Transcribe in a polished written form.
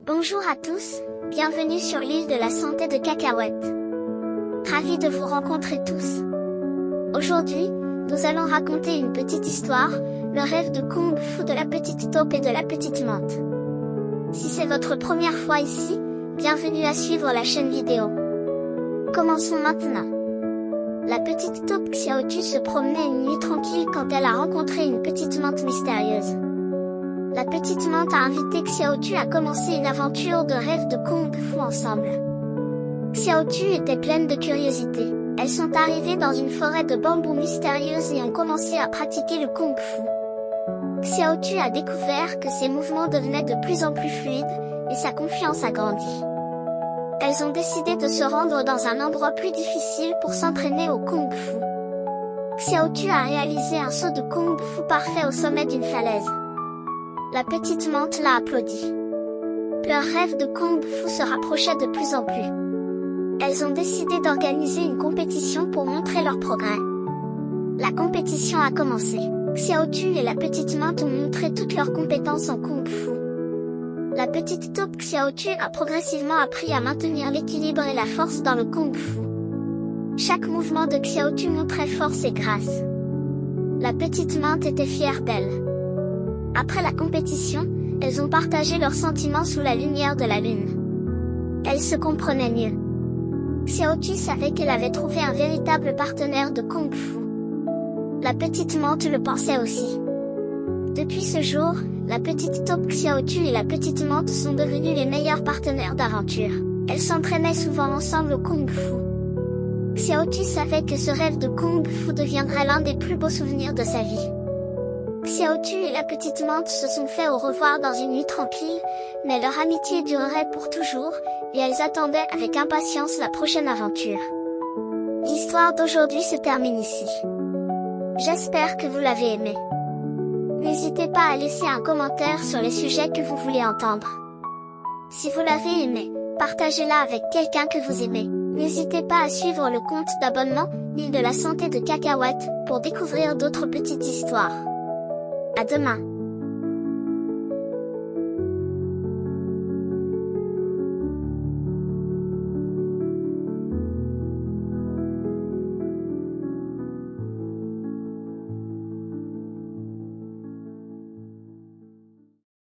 Bonjour à tous, bienvenue sur l'île de la santé de Cacahuète. Ravi de vous rencontrer tous. Aujourd'hui, nous allons raconter une petite histoire, le rêve de Kung Fu de la petite taupe et de la petite menthe. Si c'est votre première fois ici, bienvenue à suivre la chaîne vidéo. Commençons maintenant. La petite taupe Xiaotu se promenait une nuit tranquille quand elle a rencontré une petite menthe mystérieuse. La petite menthe a invité Xiaotu à commencer une aventure de rêve de Kung Fu ensemble. Xiaotu était pleine de curiosité. Elles sont arrivées dans une forêt de bambous mystérieuse et ont commencé à pratiquer le Kung Fu. Xiaotu a découvert que ses mouvements devenaient de plus en plus fluides, et sa confiance a grandi. Elles ont décidé de se rendre dans un endroit plus difficile pour s'entraîner au Kung Fu. Xiaotu a réalisé un saut de Kung Fu parfait au sommet d'une falaise. La petite menthe l'a applaudi. Leur rêve de Kung Fu se rapprochait de plus en plus. Elles ont décidé d'organiser une compétition pour montrer leur progrès. La compétition a commencé. Xiaotu et la petite menthe ont montré toutes leurs compétences en Kung Fu. La petite taupe Xiaotu a progressivement appris à maintenir l'équilibre et la force dans le Kung Fu. Chaque mouvement de Xiaotu montrait force et grâce. La petite menthe était fière d'elle. Après la compétition, elles ont partagé leurs sentiments sous la lumière de la lune. Elles se comprenaient mieux. Xiaotu savait qu'elle avait trouvé un véritable partenaire de Kung Fu. La petite menthe le pensait aussi. Depuis ce jour, la petite taupe Xiaotu et la petite menthe sont devenues les meilleurs partenaires d'aventure. Elles s'entraînaient souvent ensemble au Kung Fu. Xiaotu savait que ce rêve de Kung Fu deviendrait l'un des plus beaux souvenirs de sa vie. Xiaotu et la petite menthe se sont fait au revoir dans une nuit tranquille, mais leur amitié durerait pour toujours, et elles attendaient avec impatience la prochaine aventure. L'histoire d'aujourd'hui se termine ici. J'espère que vous l'avez aimé. N'hésitez pas à laisser un commentaire sur les sujets que vous voulez entendre. Si vous l'avez aimé, partagez-la avec quelqu'un que vous aimez. N'hésitez pas à suivre le compte d'abonnement, l'île de la santé de Cacahuète, pour découvrir d'autres petites histoires. À demain.